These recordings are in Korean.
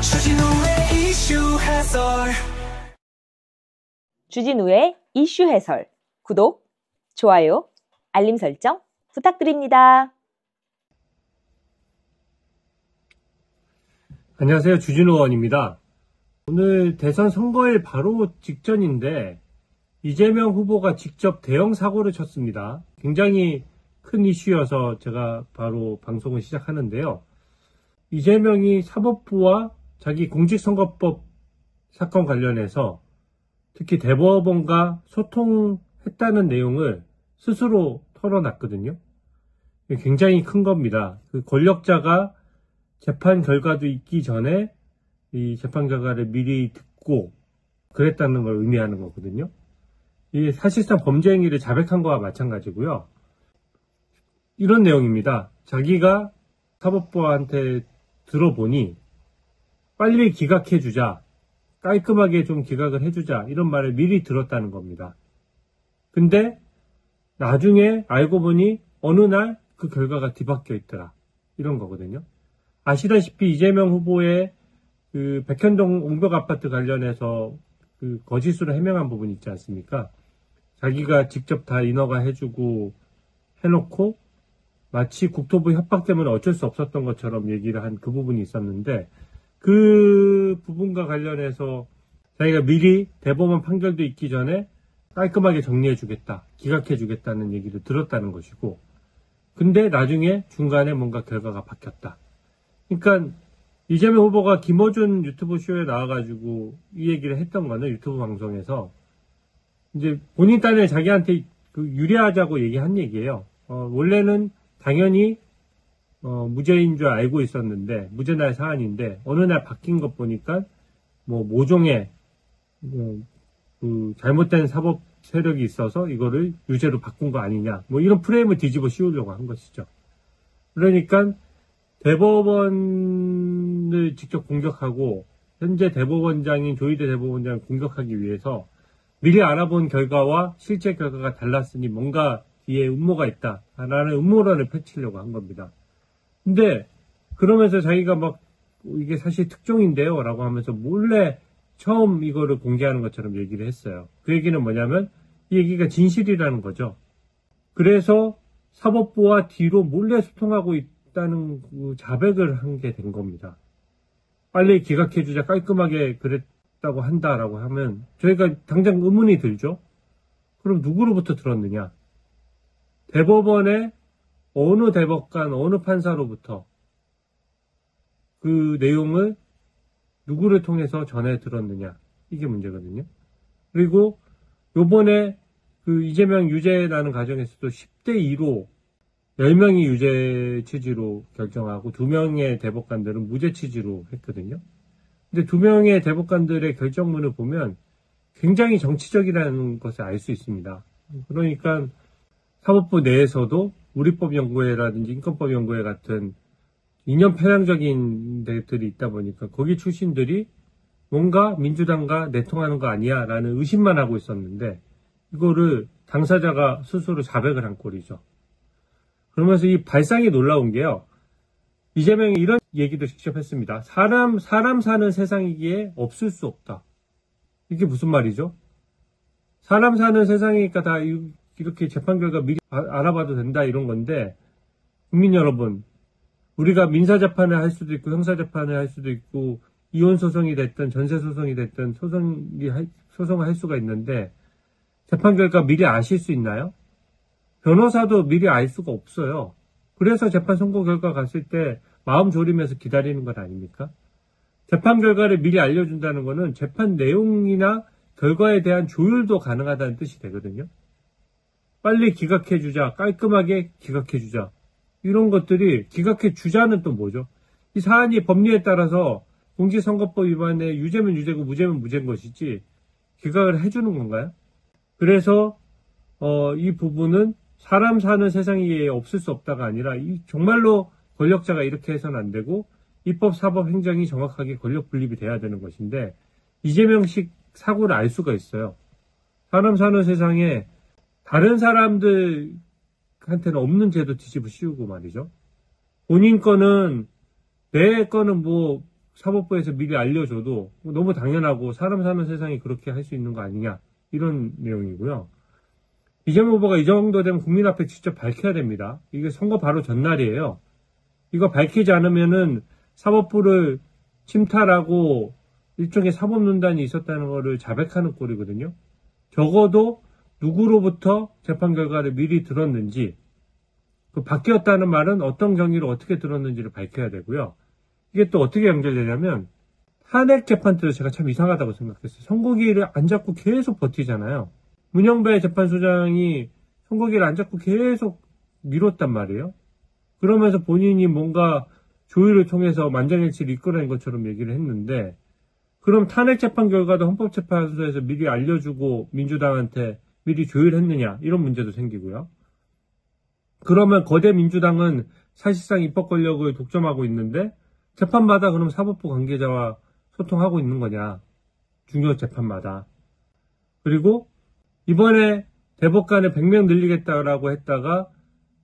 주진우의 이슈 해설. 주진우의 이슈 해설. 구독, 좋아요, 알림 설정 부탁드립니다. 안녕하세요. 주진우 의원입니다. 오늘 대선 선거일 바로 직전인데 이재명 후보가 직접 대형 사고를 쳤습니다. 굉장히 큰 이슈여서 제가 바로 방송을 시작하는데요. 이재명이 사법부와 자기 공직선거법 사건 관련해서 특히 대법원과 소통했다는 내용을 스스로 털어놨거든요. 굉장히 큰 겁니다. 그 권력자가 재판 결과도 있기 전에 이 재판 결과를 미리 듣고 그랬다는 걸 의미하는 거거든요. 이게 사실상 범죄 행위를 자백한 거와 마찬가지고요. 이런 내용입니다. 자기가 사법부한테 들어보니 빨리 기각해주자, 깔끔하게 좀 기각을 해주자 이런 말을 미리 들었다는 겁니다. 근데 나중에 알고 보니 어느 날 그 결과가 뒤바뀌어 있더라 이런 거거든요. 아시다시피 이재명 후보의 그 백현동 옹벽 아파트 관련해서 그 거짓으로 해명한 부분이 있지 않습니까? 자기가 직접 다 인허가 해주고 해놓고 마치 국토부 협박 때문에 어쩔 수 없었던 것처럼 얘기를 한 그 부분이 있었는데 그 부분과 관련해서 자기가 미리 대법원 판결도 있기 전에 깔끔하게 정리해주겠다, 기각해주겠다는 얘기를 들었다는 것이고 근데 나중에 중간에 뭔가 결과가 바뀌었다. 그러니까 이재명 후보가 김어준 유튜브 쇼에 나와가지고 이 얘기를 했던 거는 유튜브 방송에서 이제 본인 딴에 자기한테 유리하자고 얘기한 얘기예요. 원래는 당연히 무죄인 줄 알고 있었는데 무죄날 사안인데 어느 날 바뀐 것 보니까 뭐 모종의 그 잘못된 사법 세력이 있어서 이거를 유죄로 바꾼 거 아니냐 뭐 이런 프레임을 뒤집어 씌우려고 한 것이죠. 그러니까 대법원을 직접 공격하고 현재 대법원장인 조희대 대법원장을 공격하기 위해서 미리 알아본 결과와 실제 결과가 달랐으니 뭔가 뒤에 음모가 있다라는 음모론을 펼치려고 한 겁니다. 근데 그러면서 자기가 막 이게 사실 특종인데요 라고 하면서 몰래 처음 이거를 공개하는 것처럼 얘기를 했어요. 그 얘기는 뭐냐면 이 얘기가 진실이라는 거죠. 그래서 사법부와 뒤로 몰래 소통하고 있다는 그 자백을 한 게 된 겁니다. 빨리 기각해주자, 깔끔하게 그랬다고 한다라고 하면 저희가 당장 의문이 들죠. 그럼 누구로부터 들었느냐? 대법원의 어느 대법관, 어느 판사로부터 그 내용을 누구를 통해서 전해 들었느냐? 이게 문제거든요. 그리고 요번에 그 이재명 유죄라는 과정에서도 10대 2로 10명이 유죄 취지로 결정하고 2명의 대법관들은 무죄 취지로 했거든요. 근데 2명의 대법관들의 결정문을 보면 굉장히 정치적이라는 것을 알 수 있습니다. 그러니까 사법부 내에서도 우리법연구회라든지 인권법연구회 같은 이념 편향적인 데들이 있다 보니까 거기 출신들이 뭔가 민주당과 내통하는 거 아니야 라는 의심만 하고 있었는데 이거를 당사자가 스스로 자백을 한 꼴이죠. 그러면서 이 발상이 놀라운 게요. 이재명이 이런 얘기도 직접 했습니다. 사람 사는 세상이기에 없을 수 없다. 이게 무슨 말이죠? 사람 사는 세상이니까 다 이렇게 재판 결과 미리 알아봐도 된다 이런 건데 국민 여러분 우리가 민사재판을 할 수도 있고 형사재판을 할 수도 있고 이혼소송이 됐든 전세소송이 됐든 소송을 할 수가 있는데 재판 결과 미리 아실 수 있나요? 변호사도 미리 알 수가 없어요. 그래서 재판 선고 결과 갔을 때 마음 졸이면서 기다리는 것 아닙니까? 재판 결과를 미리 알려준다는 것은 재판 내용이나 결과에 대한 조율도 가능하다는 뜻이 되거든요. 빨리 기각해주자, 깔끔하게 기각해주자. 이런 것들이 기각해주자는 또 뭐죠? 이 사안이 법리에 따라서 공직선거법 위반에 유죄면 유죄고 무죄면 무죄인 것이지 기각을 해주는 건가요? 그래서 이 부분은 사람 사는 세상에 없을 수 없다가 아니라 정말로 권력자가 이렇게 해서는 안 되고 입법, 사법, 행정이 정확하게 권력 분립이 돼야 되는 것인데 이재명식 사고를 알 수가 있어요. 사람 사는 세상에 다른 사람들한테는 없는 제도 뒤집어 씌우고 말이죠. 본인 거는 내 거는 뭐 사법부에서 미리 알려줘도 너무 당연하고 사람 사는 세상이 그렇게 할 수 있는 거 아니냐, 이런 내용이고요. 이재명 후보가 이 정도 되면 국민 앞에 직접 밝혀야 됩니다. 이게 선거 바로 전날이에요. 이거 밝히지 않으면은 사법부를 침탈하고 일종의 사법농단이 있었다는 거를 자백하는 꼴이거든요. 적어도 누구로부터 재판 결과를 미리 들었는지, 그 바뀌었다는 말은 어떤 경위로 어떻게 들었는지를 밝혀야 되고요. 이게 또 어떻게 연결되냐면 탄핵 재판 때도 제가 참 이상하다고 생각했어요. 선고기일을 안 잡고 계속 버티잖아요. 문영배 재판소장이 선고기일을 안 잡고 계속 미뤘단 말이에요. 그러면서 본인이 뭔가 조율을 통해서 만장일치를 이끌어낸 것처럼 얘기를 했는데, 그럼 탄핵 재판 결과도 헌법재판소에서 미리 알려주고 민주당한테 미리 조율했느냐, 이런 문제도 생기고요. 그러면 거대 민주당은 사실상 입법 권력을 독점하고 있는데 재판마다 그럼 사법부 관계자와 소통하고 있는 거냐, 중요 재판마다. 그리고 이번에 대법관에 100명 늘리겠다라고 했다가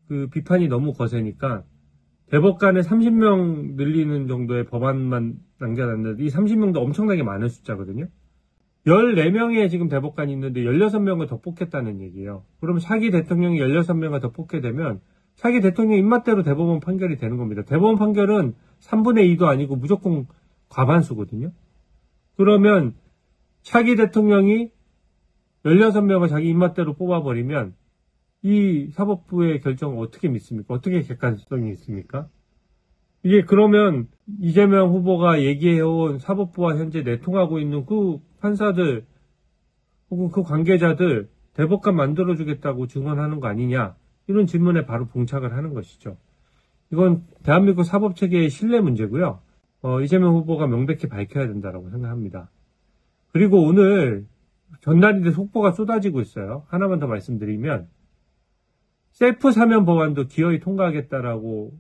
그 비판이 너무 거세니까 대법관에 30명 늘리는 정도의 법안만 남겨놨는데, 이 30명도 엄청나게 많은 숫자거든요. 14명의 지금 대법관이 있는데 16명을 더 뽑겠다는 얘기예요. 그럼 차기 대통령이 16명을 더 뽑게 되면 차기 대통령 입맛대로 대법원 판결이 되는 겁니다. 대법원 판결은 3분의 2도 아니고 무조건 과반수거든요. 그러면 차기 대통령이 16명을 자기 입맛대로 뽑아버리면 이 사법부의 결정을 어떻게 믿습니까? 어떻게 객관성이 있습니까? 이게 그러면 이재명 후보가 얘기해온 사법부와 현재 내통하고 있는 그 판사들 혹은 그 관계자들 대법관 만들어주겠다고 증언하는 거 아니냐, 이런 질문에 바로 봉착을 하는 것이죠. 이건 대한민국 사법체계의 신뢰 문제고요. 이재명 후보가 명백히 밝혀야 된다고 생각합니다. 그리고 오늘 전날인데 속보가 쏟아지고 있어요. 하나만 더 말씀드리면 셀프 사면 법안도 기어이 통과하겠다라고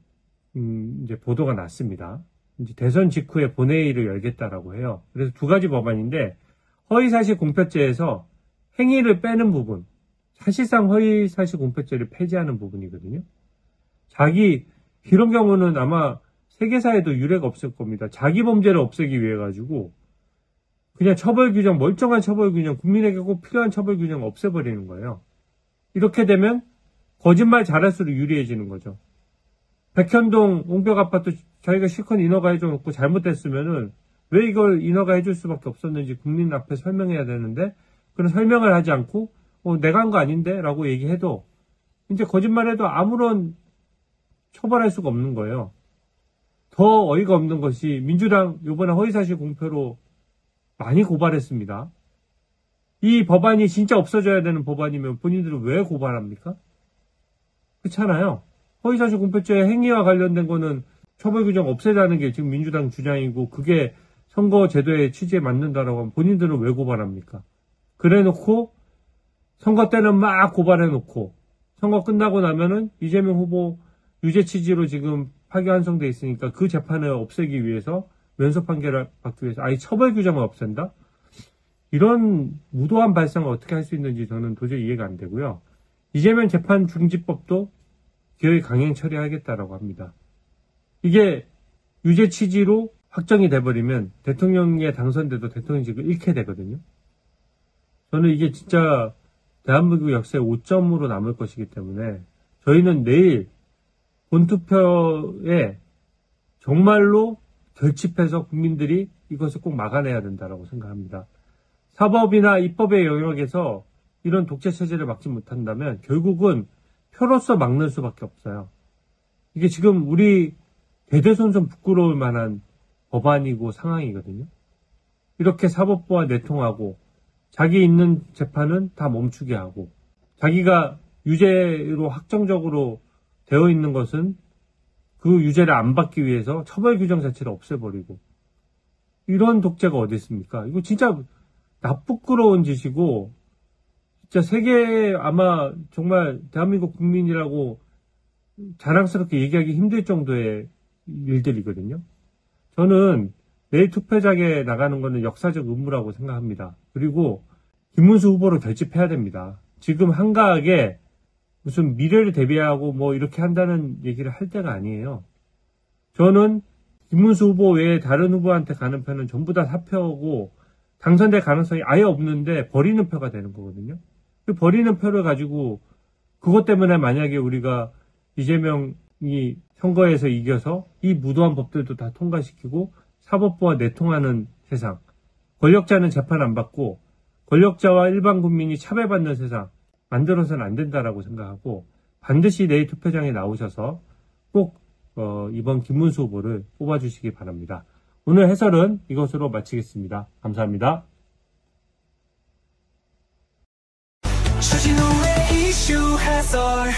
이제 보도가 났습니다. 이제 대선 직후에 본회의를 열겠다라고 해요. 그래서 두 가지 법안인데, 허위사실 공표죄에서 행위를 빼는 부분, 사실상 허위사실 공표죄를 폐지하는 부분이거든요. 이런 경우는 아마 세계사에도 유례가 없을 겁니다. 자기 범죄를 없애기 위해 가지고 그냥 처벌규정, 멀쩡한 처벌규정, 국민에게 꼭 필요한 처벌규정 없애버리는 거예요. 이렇게 되면 거짓말 잘할수록 유리해지는 거죠. 백현동 옹벽 아파트 자기가 실컷 인허가 해줘놓고 잘못됐으면은 왜 이걸 인허가 해줄 수밖에 없었는지 국민 앞에 설명해야 되는데, 그런 설명을 하지 않고 내가 한 거 아닌데 라고 얘기해도 이제 거짓말해도 아무런 처벌할 수가 없는 거예요. 더 어이가 없는 것이 민주당 이번에 허위사실 공표로 많이 고발했습니다. 이 법안이 진짜 없어져야 되는 법안이면 본인들은 왜 고발합니까? 그렇잖아요. 허위사실 공표죄 행위와 관련된 거는 처벌규정 없애자는 게 지금 민주당 주장이고, 그게 선거제도의 취지에 맞는다라고 하면 본인들은 왜 고발합니까? 그래놓고 선거 때는 막 고발해놓고 선거 끝나고 나면은 이재명 후보 유죄 취지로 지금 파기환송돼 있으니까 그 재판을 없애기 위해서 면소 판결을 받기 위해서 아예 처벌규정을 없앤다? 이런 무도한 발상을 어떻게 할 수 있는지 저는 도저히 이해가 안 되고요. 이재명 재판 중지법도 기어이 강행 처리하겠다라고 합니다. 이게 유죄 취지로 확정이 돼버리면 대통령에 당선돼도 대통령직을 잃게 되거든요. 저는 이게 진짜 대한민국 역사의 오점으로 남을 것이기 때문에 저희는 내일 본투표에 정말로 결집해서 국민들이 이것을 꼭 막아내야 된다고 생각합니다. 사법이나 입법의 영역에서 이런 독재체제를 막지 못한다면 결국은 표로서 막는 수밖에 없어요. 이게 지금 우리 대대손손 부끄러울 만한 법안이고 상황이거든요. 이렇게 사법부와 내통하고 자기 있는 재판은 다 멈추게 하고 자기가 유죄로 확정적으로 되어 있는 것은 그 유죄를 안 받기 위해서 처벌 규정 자체를 없애버리고, 이런 독재가 어디 있습니까? 이거 진짜 나쁘끄러운 짓이고 진짜 세계에 아마 정말 대한민국 국민이라고 자랑스럽게 얘기하기 힘들 정도의 일들이거든요. 저는 내일 투표장에 나가는 거는 역사적 의무라고 생각합니다. 그리고 김문수 후보를 결집해야 됩니다. 지금 한가하게 무슨 미래를 대비하고 뭐 이렇게 한다는 얘기를 할 때가 아니에요. 저는 김문수 후보 외에 다른 후보한테 가는 표는 전부 다 사표고 당선될 가능성이 아예 없는데 버리는 표가 되는 거거든요. 그 버리는 표를 가지고 그것 때문에 만약에 우리가 이재명이 선거에서 이겨서 이 무도한 법들도 다 통과시키고 사법부와 내통하는 세상, 권력자는 재판 안 받고 권력자와 일반 국민이 차별받는 세상 만들어서는 안 된다라고 생각하고 반드시 내일 투표장에 나오셔서 꼭 이번 김문수 후보를 뽑아주시기 바랍니다. 오늘 해설은 이것으로 마치겠습니다. 감사합니다. 주진우의 이슈 해설